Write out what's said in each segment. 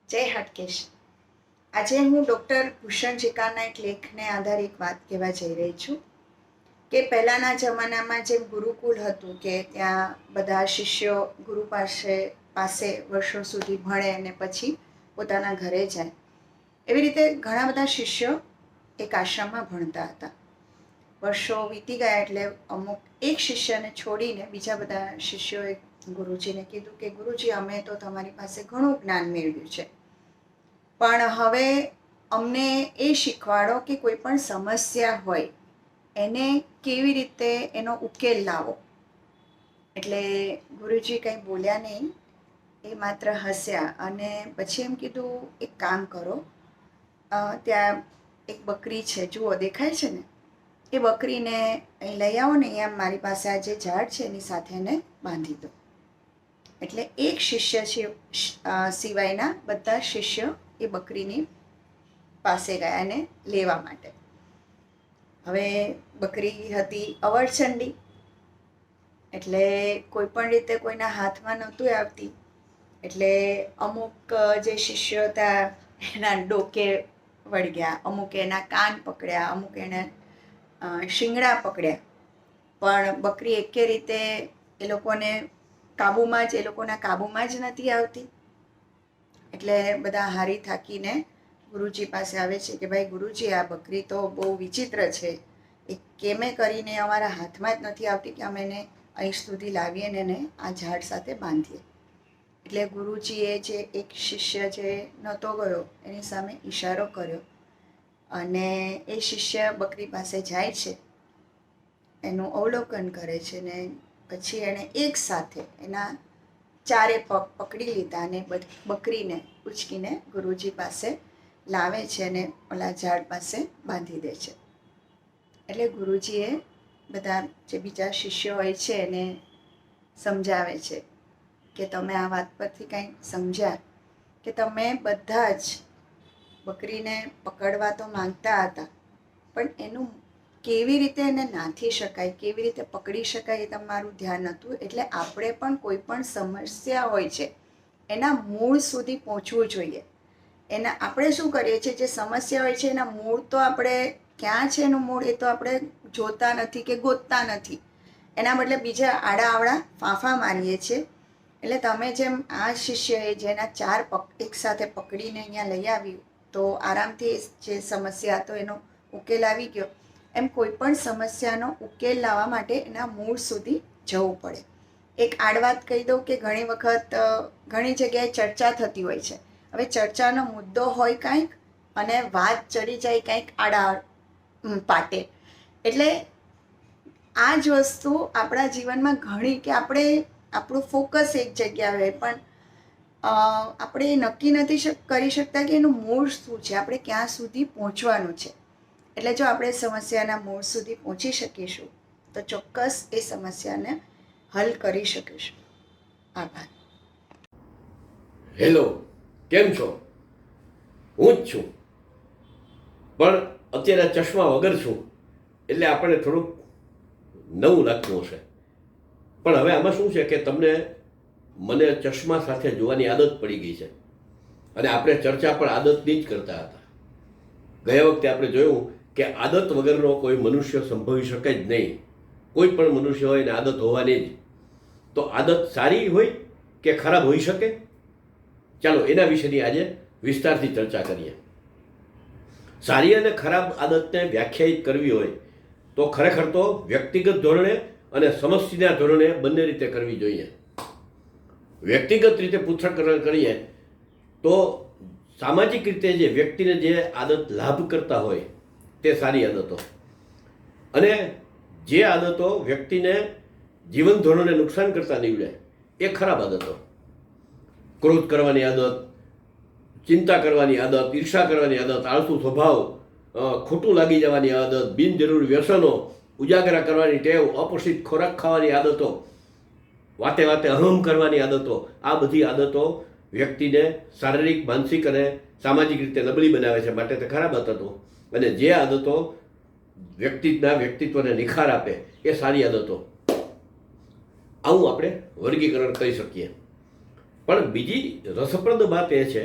જય હાટકેશ. આજે હું ડૉક્ટર ભૂષણ જીકાના એક લેખને આધારે એક વાત કહેવા જઈ રહી છું કે પહેલાંના જમાનામાં જેમ ગુરુકુલ હતું કે ત્યાં બધા શિષ્યો ગુરુ પાસે વર્ષો સુધી ભણે અને પછી પોતાના ઘરે જાય, એવી રીતે ઘણા બધા શિષ્યો એક આશ્રમમાં ભણતા હતા. વર્ષો વીતી ગયા એટલે અમુક એક શિષ્યને છોડીને બીજા બધા શિષ્યોએ ગુરુજીને કીધું કે ગુરુજી, અમે તો તમારી પાસે ઘણું જ્ઞાન મેળવ્યું છે, પણ હવે અમને એ શીખવાડો કે કોઈ પણ સમસ્યા હોય એને કેવી રીતે એનો ઉકેલ લાવો. એટલે ગુરુજી કંઈ બોલ્યા નહીં, એ માત્ર હસ્યા અને પછી એમ કીધું, એક કામ કરો, ત્યાં એક બકરી છે, જુઓ દેખાય છે ને, એ બકરીને અહીં લઈ આવો ને, અહીંયા મારી પાસે આ જે ઝાડ છે એની સાથે એને બાંધી દો. એટલે એક શિષ્ય સિવાયના બધા શિષ્યો એ બકરીની પાસે ગયા એને લેવા માટે. હવે બકરી હતી અવળચંડી, એટલે કોઈ પણ રીતે કોઈના હાથમાં નહોતું આવતી. એટલે અમુક જે શિષ્યો હતા એના ડોકે વળગ્યા, અમુક એના કાન પકડ્યા, અમુક એને શિંગડા પકડ્યા, પણ બકરી એકે રીતે એ લોકોના કાબૂમાં જ નથી આવતી. એટલે બધા હારી થાકીને ગુરુજી પાસે આવે છે કે ભાઈ ગુરુજી, આ બકરી તો બહુ વિચિત્ર છે, એ કેમે કરીને અમારા હાથમાં જ નથી આવતી કે અમે એને અહીં સુધી લાવીએ ને એને આ ઝાડ સાથે બાંધીએ. એટલે ગુરુજીએ જે એક શિષ્ય જે નહોતો ગયો એની સામે ઈશારો કર્યો અને એ શિષ્ય બકરી પાસે જાય છે, એનું અવલોકન કરે છે ને પછી એણે એક સાથે એના ચારે પગ પકડી લીધા અને બકરીને ઉચકીને ગુરુજી પાસે લાવે છે અને ઓલા ઝાડ પાસે બાંધી દે છે. એટલે ગુરુજીએ બધા જે બીજા શિષ્યો હોય છે એને સમજાવે છે કે તમે આ વાત પરથી કંઈ સમજ્યા કે તમે બધા જ બકરીને પકડવા તો માંગતા હતા, પણ એનું કેવી રીતે એને નાથી શકાય, કેવી રીતે પકડી શકાય એ તમારું ધ્યાન હતું. એટલે આપણે પણ કોઈ પણ સમસ્યા હોય છે એના મૂળ સુધી પહોંચવું જોઈએ. આપણે શું કરીએ છીએ, જે સમસ્યા હોય છે એના મૂળ તો આપણે ક્યાં છે એનું મૂળ એ તો આપણે જોતા નથી કે ગોતતા નથી, એના બદલે બીજા આડા ફાંફા મારીએ છીએ. એટલે તમે જેમ આ શિષ્યએ જેના ચાર એક સાથે પકડીને અહીંયા લઈ આવ્યું તો આરામથી જે સમસ્યા હતો એનો ઉકેલ આવી ગયો, એમ કોઈ પણ સમસ્યાનો ઉકેલ લાવવા માટે એના મૂળ સુધી જવું પડે. એક આડવાત કહી દઉં કે ઘણી વખત ઘણી જગ્યાએ ચર્ચા થતી હોય છે. હવે ચર્ચાનો મુદ્દો હોય કંઈક અને વાત ચડી જાય કંઈક આડા પાટે. એટલે આ જ વસ્તુ આપણા જીવનમાં ઘણી કે આપણું ફોકસ એક જગ્યાએ હોય પણ આપણે નક્કી નથી કરી શકતા કે એનું મૂળ શું છે, આપણે ક્યાં સુધી પહોંચવાનું છે. એટલે જો આપણે સમસ્યાના મૂળ સુધી પહોંચી શકીશું તો ચોક્કસ એ સમસ્યાને હલ કરી શકીશું. આભાર. હેલો, કેમ છો? હું જ છું, પણ અત્યારે ચશ્મા વગર છું એટલે આપણને થોડુંક નવું લાગતું હશે. પણ હવે આમાં શું છે કે મને ચશ્મા સાથે જોવાની આદત પડી ગઈ છે અને આપણે ચર્ચા પણ આદતની જ કરતા હતા. ગયા વખતે આપણે જોયું કે આદત વગરનો કોઈ મનુષ્ય સંભવી શકે જ નહીં. કોઈ પણ મનુષ્ય હોય ને આદત હોવાની જ. તો આદત સારી હોય કે ખરાબ હોઈ શકે? ચાલો એના વિશેની આજે વિસ્તારથી ચર્ચા કરીએ. સારી અને ખરાબ આદતને વ્યાખ્યાયિત કરવી હોય તો ખરેખર તો વ્યક્તિગત ધોરણે અને સમષ્ટિના ધોરણે બંને રીતે કરવી જોઈએ. વ્યક્તિગત રીતે પૃથ્થકરણ કરીએ તો સામાજિક રીતે જે વ્યક્તિને જે આદત લાભ કરતા હોય તે સારી આદતો, અને જે આદતો વ્યક્તિને જીવન ધોરણે નુકસાન કરતા નીવડે એ ખરાબ આદતો. ક્રોધ કરવાની આદત, ચિંતા કરવાની આદત, ઈર્ષા કરવાની આદત, આળસુ સ્વભાવ, ખોટું લાગી જવાની આદત, બિનજરૂરી વ્યસનો, ઉજાગરા કરવાની ટેવ, અપોષિત ખોરાક ખાવાની આદતો, વાતે વાતે અહમ કરવાની આદતો, આ બધી આદતો વ્યક્તિને શારીરિક, માનસિક અને સામાજિક રીતે નબળી બનાવે છે, માટે તે ખરાબ આદતો. અને જે આદતો વ્યક્તિના વ્યક્તિત્વને નિખાર આપે એ સારી આદતો. આવું આપણે વર્ગીકરણ કરી શકીએ. પણ બીજી રસપ્રદ વાત એ છે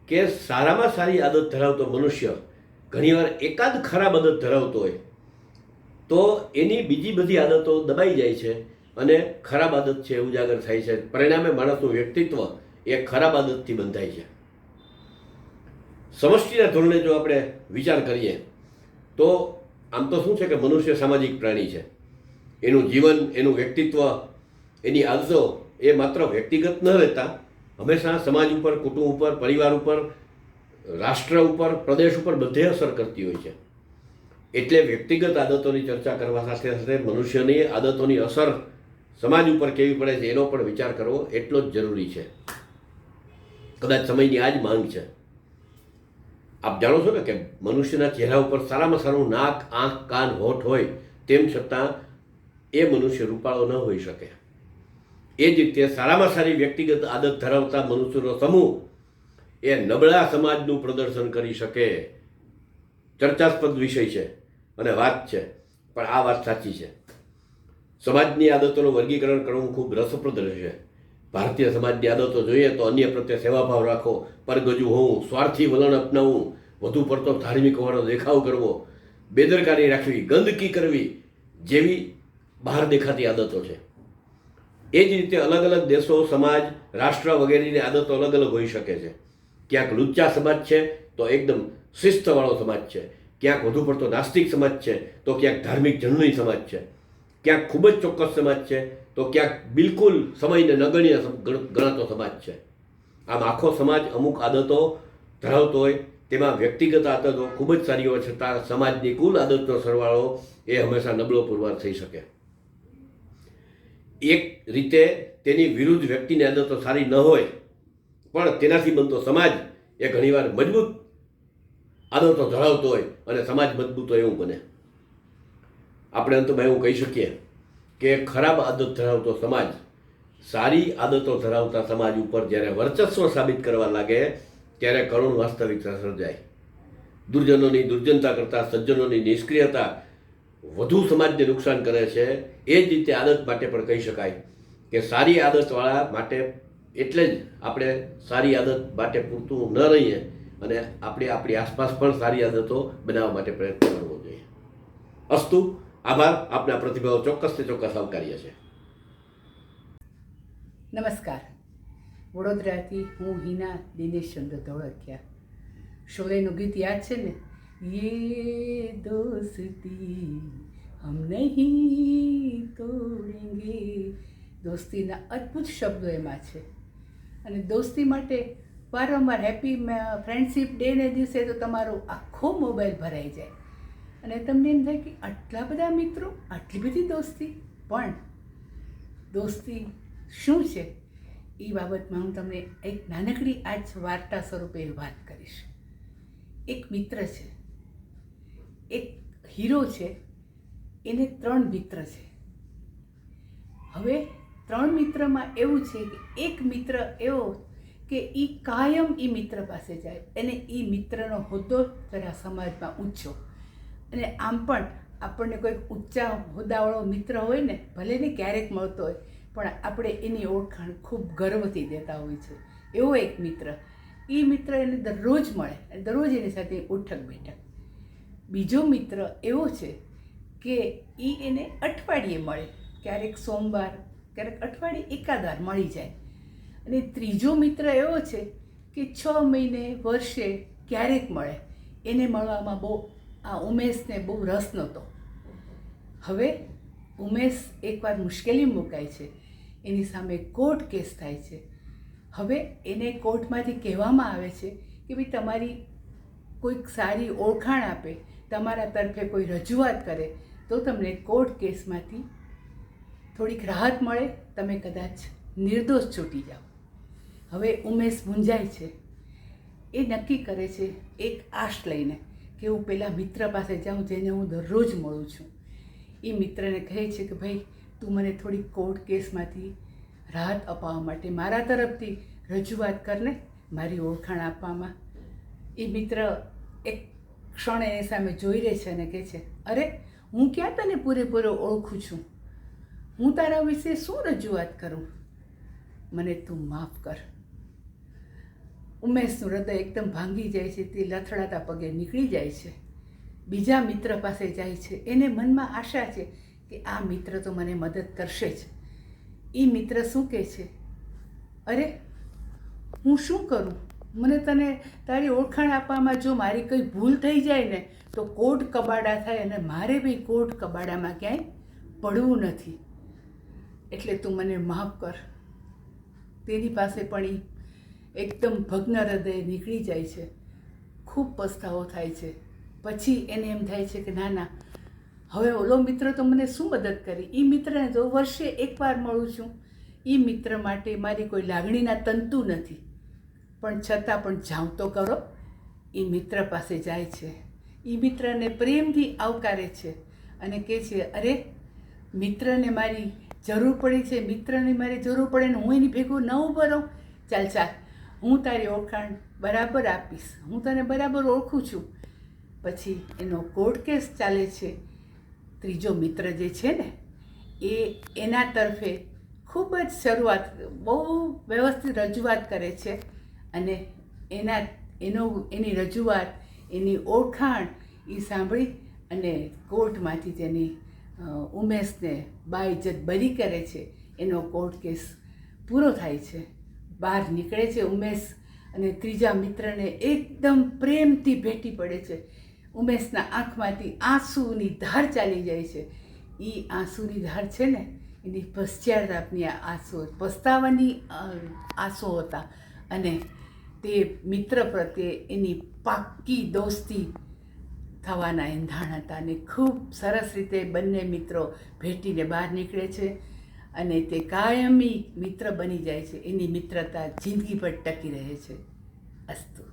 કે સારામાં સારી આદત ધરાવતો મનુષ્ય ઘણીવાર એકાદ ખરાબ આદત ધરાવતો હોય તો એની બીજી બધી આદતો દબાઈ જાય છે અને ખરાબ આદત છે એ ઉજાગર થાય છે. પરિણામે માણસનું વ્યક્તિત્વ એ ખરાબ આદતથી બંધાય છે. સમષ્ટિના ધોરણે જો આપણે વિચાર કરીએ તો આમ તો શું છે કે મનુષ્ય સામાજિક પ્રાણી છે. એનું જીવન, એનું વ્યક્તિત્વ, એની આદતો એ માત્ર વ્યક્તિગત ન રહેતા હંમેશા સમાજ ઉપર, કુટુંબ ઉપર, પરિવાર ઉપર, રાષ્ટ્ર ઉપર, પ્રદેશ ઉપર બધે અસર કરતી હોય છે. એટલે વ્યક્તિગત આદતોની ચર્ચા કરવા સાથે સાથે મનુષ્યની આદતોની અસર સમાજ ઉપર કેવી પડે છે એનો પણ વિચાર કરવો એટલો જ જરૂરી છે. કદાચ સમયની આ જ માંગ છે. આપ જાણો છો ને કે મનુષ્યના ચહેરા ઉપર સારામાં સારું નાક, આંખ, કાન, હોઠ હોય તેમ છતાં એ મનુષ્ય રૂપાળો ન હોઈ શકે. એ જ રીતે સારામાં સારી વ્યક્તિગત આદત ધરાવતા મનુષ્યનો સમૂહ એ નબળા સમાજનું પ્રદર્શન કરી શકે. ચર્ચાસ્પદ વિષય છે અને વાત છે, પણ આ વાત સાચી છે. સમાજની આદતોનું વર્ગીકરણ કરવું ખૂબ રસપ્રદ રહેશે. ભારતીય સમાજની આદતો જોઈએ તો અન્ય પ્રત્યે સેવાભાવ રાખવો, પરગજુ હોવું, સ્વાર્થી વલણ અપનાવવું, વધુ પડતો ધાર્મિક હોવાનો દેખાવ કરવો, બેદરકારી રાખવી, ગંદકી કરવી જેવી બહાર દેખાતી આદતો છે. એ જ રીતે અલગ અલગ દેશો, સમાજ, રાષ્ટ્ર વગેરેની આદતો અલગ અલગ હોઈ શકે છે. ક્યાંક લુચ્ચા સમાજ છે તો એકદમ શિસ્તવાળો સમાજ છે, ક્યાંક વધુ પડતો નાસ્તિક સમાજ છે તો ક્યાંક ધાર્મિક જનની સમાજ છે, ક્યાંક ખૂબ જ ચોક્કસ સમાજ છે તો ક્યાંક બિલકુલ સમયને નગણ્ય ગણાતો સમાજ છે. આમ આખો સમાજ અમુક આદતો ધરાવતો હોય, તેમાં વ્યક્તિગત આદતો ખૂબ જ સારી હોવા છતાં સમાજની કુલ આદતનો સરવાળો એ હંમેશા નબળો પુરવાર થઈ શકે. એક રીતે તેની વિરુદ્ધ વ્યક્તિની આદતો સારી ન હોય પણ તેનાથી બનતો સમાજ એ ઘણીવાર મજબૂત આદતો ધરાવતો હોય અને સમાજ મજબૂત હોય એવું બને. આપણે અંતમાં એવું કહી શકીએ કે ખરાબ આદત ધરાવતો સમાજ સારી આદતો ધરાવતા સમાજ ઉપર જ્યારે વર્ચસ્વ સાબિત કરવા લાગે ત્યારે કરુણ વાસ્તવિકતા સર્જાય. દુર્જનોની દુર્જનતા કરતાં સજ્જનોની નિષ્ક્રિયતા વધુ સમાજને નુકસાન કરે છે. એ જ રીતે આદત માટે પણ કહી શકાય કે સારી આદતવાળા માટે એટલે જ આપણે સારી આદત માટે પૂરતું ન રહીએ અને આપણે આપણી આસપાસ પણ સારી આદતો બનાવવા માટે પ્રયત્ન કરવો જોઈએ. અસ્તુ. આભાર. આપના પ્રતિભાવ ચોક્કસ ને ચોક્કસ આવકાર્ય છે. નમસ્કાર. વડોદરાથી હું હિના દિનેશચંદ્ર ધોળકિયા. શોલેનું ગીત યાદ છે ને? યે દોસ્તી હમ નહીં તોડેંગે. દોસ્તીના અદ્ભુત શબ્દો એમાં છે અને દોસ્તી માટે વારંવાર હેપી ફ્રેન્ડશિપ ડેને દિવસે તો તમારો આખો મોબાઈલ ભરાઈ જાય અને તમને એમ થાય કે આટલા બધા મિત્રો, આટલી બધી દોસ્તી. પણ દોસ્તી શું છે એ બાબતમાં હું તમને એક નાનકડી આજ વાર્તા સ્વરૂપે વાત કરીશ. એક મિત્ર છે, એક હીરો છે, એને 3 મિત્ર છે. હવે 3 મિત્રમાં એવું છે કે એક મિત્ર એવો કે એ કાયમ એ મિત્ર પાસે જાય અને એ મિત્રનો હોદ્દો જરા સમાજમાં ઊંચો. અને આમ પણ આપણને કોઈક ઊંચા હોદ્દાવાળો મિત્ર હોય ને, ભલે ને ક્યારેક મળતો હોય પણ આપણે એની ઓળખાણ ખૂબ ગર્વથી દેતા હોય છે. એવો એક મિત્ર. એ મિત્ર એને દરરોજ મળે અને દરરોજ એની સાથે ઉઠક બેઠક. બીજો મિત્ર એવો છે કે એ એને અઠવાડિયે મળે, ક્યારેક સોમવાર, ક્યારેક અઠવાડિયે એકાદ વાર મળી જાય. અને ત્રીજો મિત્ર એવો છે કે 6 મહિને, વર્ષે ક્યારેક મળે. એને મળવામાં બહુ આ ઉમેશને બહુ રસ નહોતો. હવે ઉમેશ એકવાર મુશ્કેલીમાં મુકાય છે, એની સામે કોર્ટ કેસ થાય છે. હવે એને કોર્ટમાંથી કહેવામાં આવે છે કે ભાઈ તમારી કોઈક સારી ઓળખાણ આપે, તમારા તરફે કોઈ રજૂઆત કરે તો તમને કોર્ટ કેસમાંથી થોડીક રાહત મળે, તમે કદાચ નિર્દોષ છૂટી જાઓ. હવે ઉમેશ મૂંઝાય છે. એ નક્કી કરે છે એક આશ લઈને કે હું પેલા મિત્ર પાસે જાઉં જેને હું દરરોજ મળું છું. એ મિત્રને કહે છે કે ભાઈ તું મને થોડી કોર્ટ કેસમાંથી રાહત અપાવવા માટે મારા તરફથી રજૂઆત કરને, મારી ઓળખાણ આપવામાં. એ મિત્ર એક ક્ષણ એની સામે જોઈ રહે છે અને કહે છે, અરે હું ક્યાં તને પૂરેપૂરો ઓળખું છું, હું તારા વિશે શું રજૂઆત કરું, મને તું માફ કર. ઉમેશનું હૃદય એકદમ ભાંગી જાય છે, તે લથડાતા પગે નીકળી જાય છે, બીજા મિત્ર પાસે જાય છે. એને મનમાં આશા છે કે આ મિત્ર તો મને મદદ કરશે જ. એ મિત્ર શું કહે છે, અરે હું શું કરું, મને તને તારી ઓળખાણ આપવામાં જો મારી કંઈ ભૂલ થઈ જાય ને તો કોર્ટ કબાડા થાય, અને મારે બી કોર્ટ કબાડામાં ક્યાંય પડવું નથી, એટલે તું મને માફ કર. તેની પાસે પણ એકદમ ભગ્ન હૃદય નીકળી જાય છે. ખૂબ પસ્તાવો થાય છે. પછી એને એમ થાય છે કે ના ના, હવે ઓલો મિત્ર તો મને શું મદદ કરી, એ મિત્રને તો વર્ષે એકવાર મળું છું, એ મિત્ર માટે મારી કોઈ લાગણીના તંતુ નથી, પણ છતાં પણ જાઉં તો કરો. એ મિત્ર પાસે જાય છે, એ મિત્રને પ્રેમથી આવકારે છે અને કહે છે, અરે મિત્રને મારી જરૂર પડી છે, મિત્રને મારી જરૂર પડે ને હું એની ભેગું ન ઊભો રહું, ચાલ ચાલ હું તારી ઓળખાણ બરાબર આપીશ, હું તને બરાબર ઓળખું છું. પછી એનો કોર્ટ કેસ ચાલે છે. ત્રીજો મિત્ર જે છે ને એ એના તરફે ખૂબ જ શરૂઆત, બહુ વ્યવસ્થિત રજૂઆત કરે છે, અને એની રજૂઆત, એની ઓળખાણ એ સાંભળી અને કોર્ટમાંથી તેની ઉમેશને બાઇજ્જત બરી કરે છે. એનો કોર્ટ કેસ પૂરો થાય છે. બહાર નીકળે છે ઉમેશ, અને ત્રીજા મિત્રને એકદમ પ્રેમથી ભેટી પડે છે. ઉમેશના આંખમાંથી આંસુની ધાર ચાલી જાય છે. એ આંસુની ધાર છે ને એની પશ્ચાતાપની આંસુ, પસ્તાવાની આંસુ હતા, અને તે મિત્ર પ્રત્યે એની પાક્કી દોસ્તી થવાના એંધાણ હતા. અને ખૂબ સરસ રીતે બંને મિત્રો ભેટીને બહાર નીકળે છે, અને તે કાયમી મિત્ર બની જાય છે. એની મિત્રતા જિંદગીભર ટકી રહે છે. અસ્તુ.